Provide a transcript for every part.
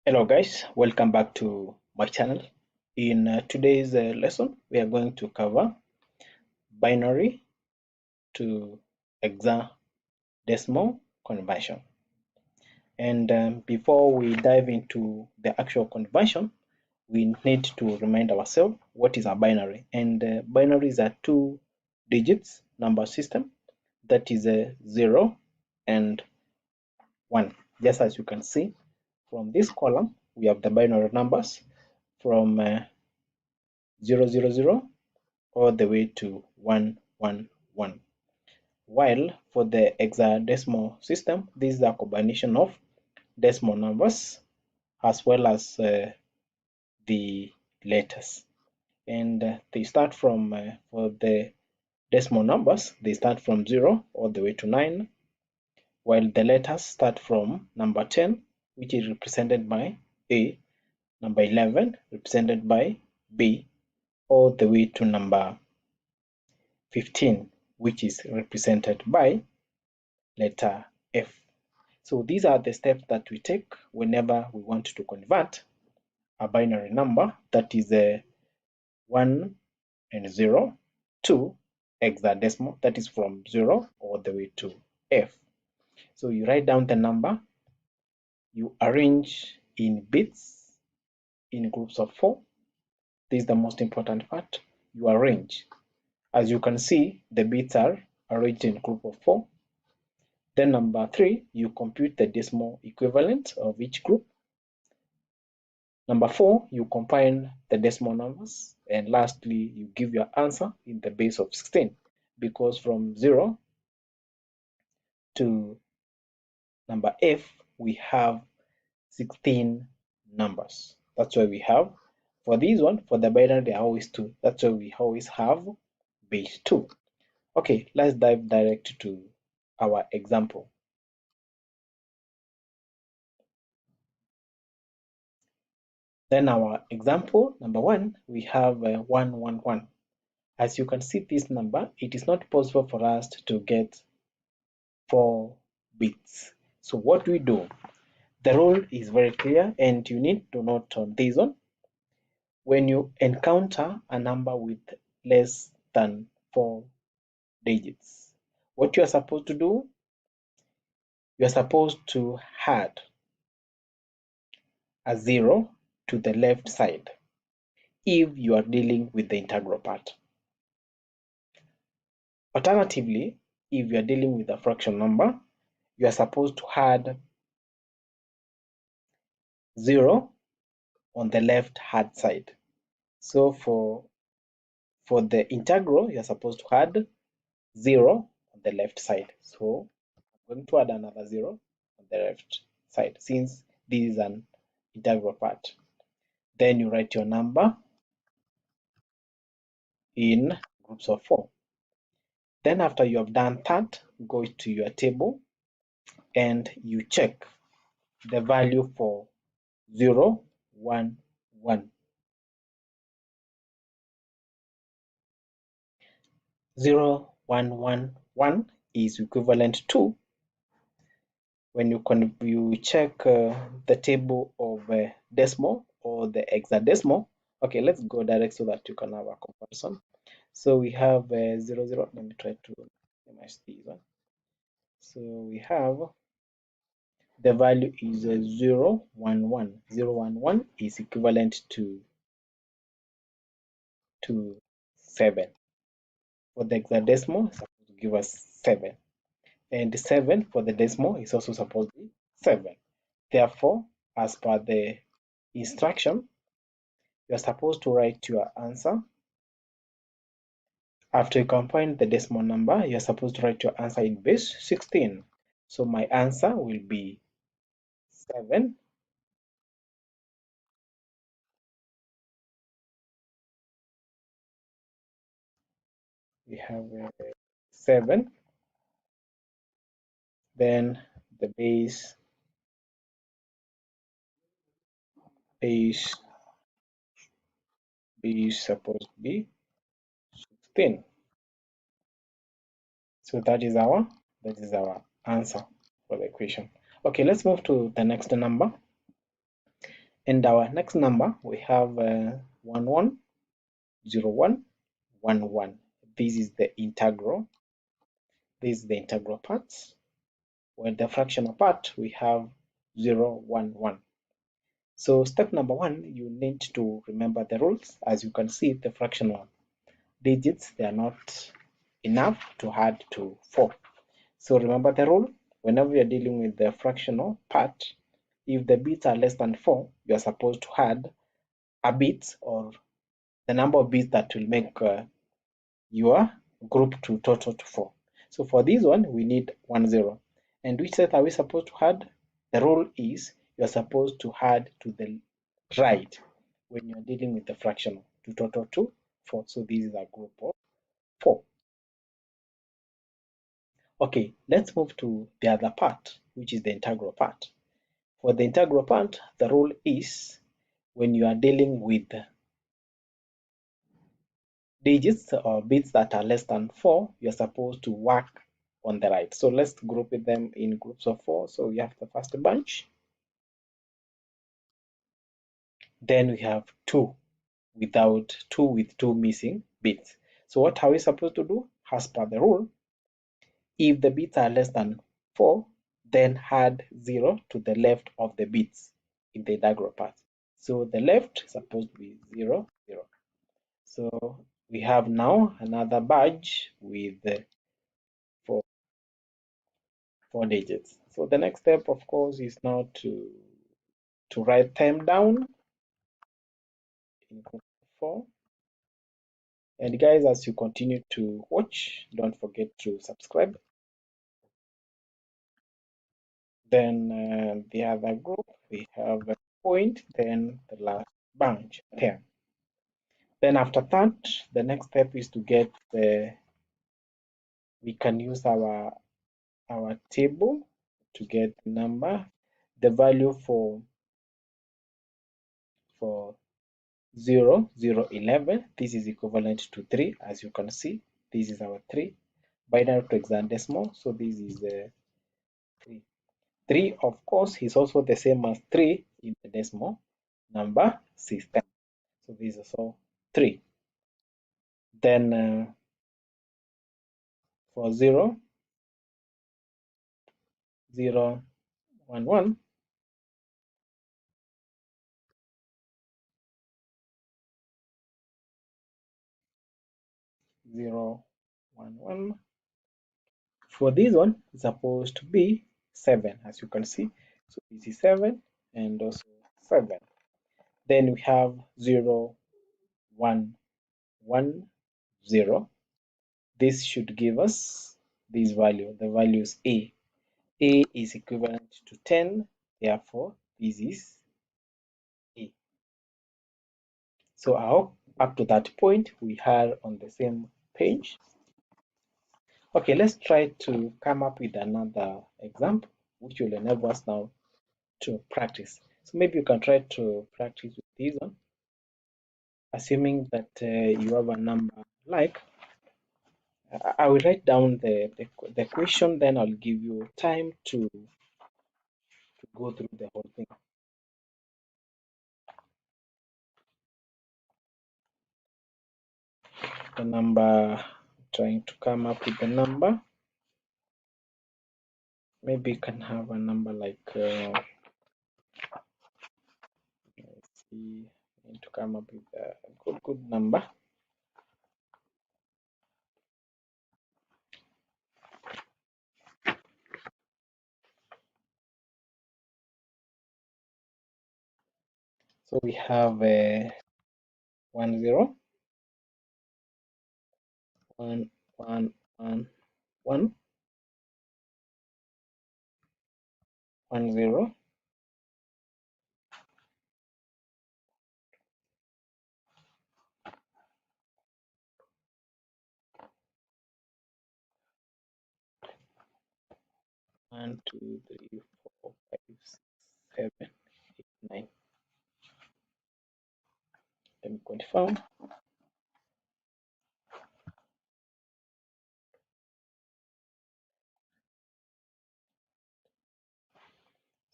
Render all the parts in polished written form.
Hello guys, welcome back to my channel. In today's lesson, we are going to cover binary to hexadecimal conversion. And before we dive into the actual conversion, we need to remind ourselves what is a binary. And binary is a two digits number system that is a 0 and 1. Just as you can see from this column, we have the binary numbers from 000 all the way to 111. While for the hexadecimal system, this is a combination of decimal numbers as well as the letters. And they start from, for the decimal numbers, they start from 0 all the way to 9, while the letters start from number 10, which is represented by A, number 11 represented by B, all the way to number 15, which is represented by letter F. So these are the steps that we take whenever we want to convert a binary number that is a 1 and 0 to hexadecimal, that is from 0 all the way to F. So you write down the number, you arrange in bits in groups of 4. This is the most important part. You arrange. As you can see, the bits are arranged in group of 4. Then number 3, you compute the decimal equivalent of each group. Number 4, you combine the decimal numbers. And lastly, you give your answer in the base of 16, because from 0 to number F, we have 16 numbers. That's why we have, for this one, for the binary, there are always 2. That's why we always have base 2. Okay, let's dive direct to our example. Then our example number 1, we have 111. As you can see this number, it is not possible for us to get 4 bits. So what we do, the rule is very clear and you need to note on this one. When you encounter a number with less than 4 digits, what you are supposed to do, you are supposed to add a 0 to the left side if you are dealing with the integral part. Alternatively, if you are dealing with a fraction number, you are supposed to add 0 on the left hand side. So for the integral, you are supposed to add 0 on the left side. So I'm going to add another 0 on the left side since this is an integral part. Then you write your number in groups of 4. Then after you have done that, go to your table and you check the value for 0, 1, 1. 0, 1, 1, 1 is equivalent to, when you check the table of decimal or the hexadecimal. Okay, let's go direct so that you can have a comparison. So we have 0, 0. Let me try to minimize this one. So we have the value is 0, 1, 1. 0, 1, 1 is equivalent to 7. For the hexadecimal, it's supposed to give us 7. And 7 for the decimal is also supposed to be 7. Therefore, as per the instruction, you are supposed to write your answer. After you combine the decimal number, you are supposed to write your answer in base 16. So my answer will be 7. We have 7. Then the base is supposed to be 16. So that is our answer for the equation. Okay, let's move to the next number. And our next number, we have 1, 1, 0, 1, 1, 1. This is the integral. This is the integral part. While the fractional part, we have 0, 1, 1. So step number 1, you need to remember the rules. As you can see, the fractional digits, they are not enough to add to 4. So remember the rule. Whenever you're dealing with the fractional part, if the bits are less than 4, you're supposed to add a bit or the number of bits that will make your group to total to 4. So for this one, we need 1, 0. And which set are we supposed to add? The rule is you're supposed to add to the right when you're dealing with the fractional to total to 4. So this is a group of 4. Okay, let's move to the other part, which is the integral part. For the integral part, the rule is when you are dealing with digits or bits that are less than 4, you're supposed to work on the right. So let's group them in groups of 4. So we have the first bunch. Then we have 2 with 2 missing bits. So what are we supposed to do? As per the rule, if the bits are less than 4, then add 0 to the left of the bits in the integral part. So the left is supposed to be 0, 0. So we have now another badge with 4 digits. So the next step, of course, is now to write them down in group 4. And guys, as you continue to watch, don't forget to subscribe. Then the other group, we have a point, then the last bunch, 10. Then after that, the next step is to get we can use our table to get the number, the value for 0, 0, 11. This is equivalent to 3, as you can see. This is our 3. Binary to hexadecimal, so this is 3. 3, of course, is also the same as 3 in the decimal number system. So this is also 3. Then for 0, 0, 1, 1, 0, 1, 1. For this one, it's supposed to be 7, as you can see. So this is 7 and also 7. Then we have 0, 1, 1, 0. This should give us this value. The value is A. A is equivalent to 10. Therefore, this is A. So I hope up to that point we are on the same page. Okay, let's try to come up with another example which will enable us now to practice. So maybe you can try to practice with this one, assuming that you have a number like, I will write down the question, then I'll give you time to go through the whole thing. The number, trying to come up with the number. Maybe you can have a number like, let's see, I need to come up with a good number. So we have 1, 0, 1, 1, 1, 1, 1, 0, 1, 2, 3, 4, 5, 6, 7, 8, 9. Let me confirm.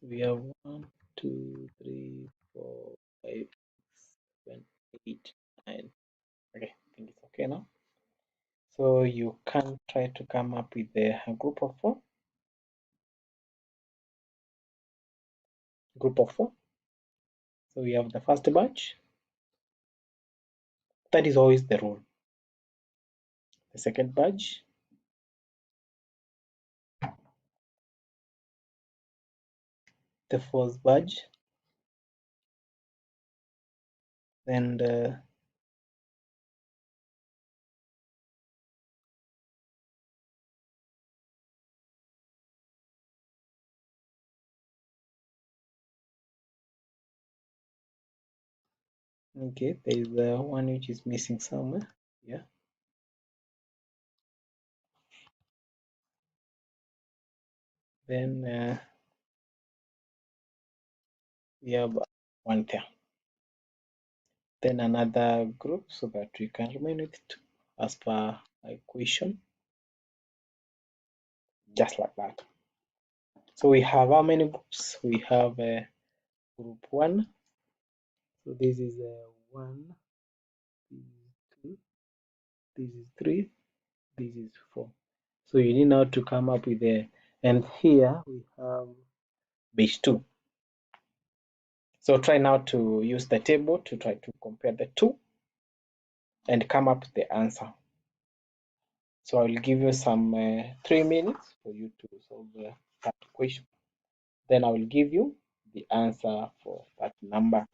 We have 1, 2, 3, 4, 5, 7, 8, 9. Okay, I think it's okay now. So you can try to come up with a group of 4. Group of 4. So we have the first batch. That is always the rule. The second batch. The fourth batch. Then okay, there is one which is missing somewhere. Yeah. Then we have one there. Then another group so that we can remain with it as per equation, just like that. So we have how many groups? We have group 1. So this is 1, this is 2, this is 3, this is 4. So you need now to come up with and here we have base 2. So try now to use the table to try to compare the two and come up with the answer. So I'll give you some 3 minutes for you to solve that question. Then I will give you the answer for that number.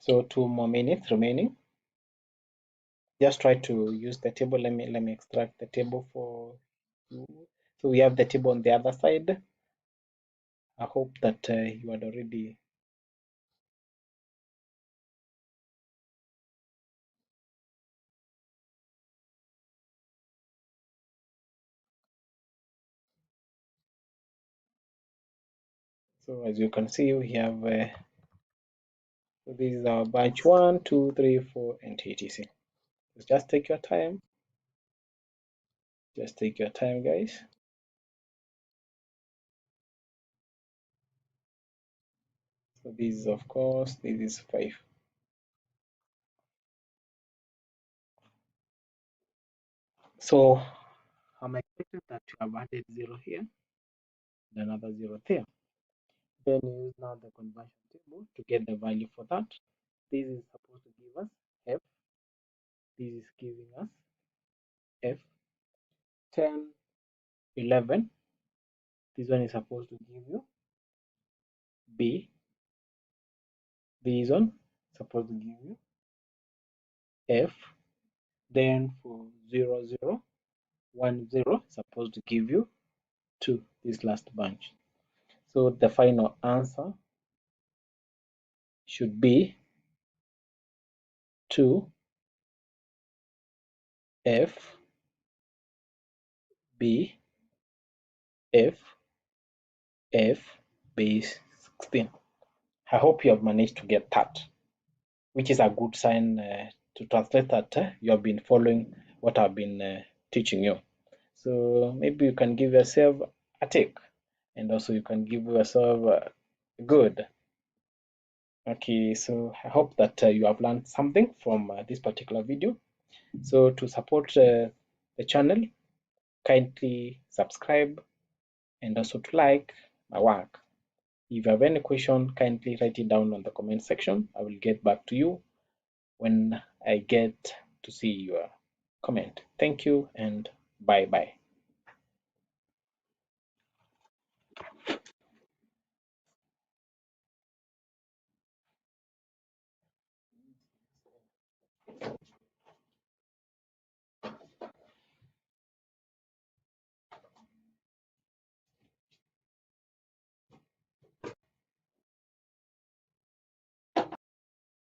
So 2 more minutes remaining. Just try to use the table. Let me extract the table for you. So we have the table on the other side. I hope that you had already so as you can see we have so this is our batch 1, 2, 3, 4 and etc. Just take your time. Just take your time, guys. So this is, of course, this is 5. So I'm expecting that you have added 0 here and another 0 there. Then use now the conversion table to get the value for that. This is supposed to give us f. This is giving us f. 10, 11. This one is supposed to give you b. This one is supposed to give you f. Then for 0, 0, 1, 0 is supposed to give you 2, this last bunch. So the final answer should be 2 F B F F base 16. I hope you have managed to get that, which is a good sign to translate that you have been following what I've been teaching you. So maybe you can give yourself a tick, and also you can give yourself good. Okay, so I hope that you have learned something from this particular video. So to support the channel, kindly subscribe and also to like my work. If you have any question, kindly write it down on the comment section. I will get back to you when I get to see your comment. Thank you and bye bye.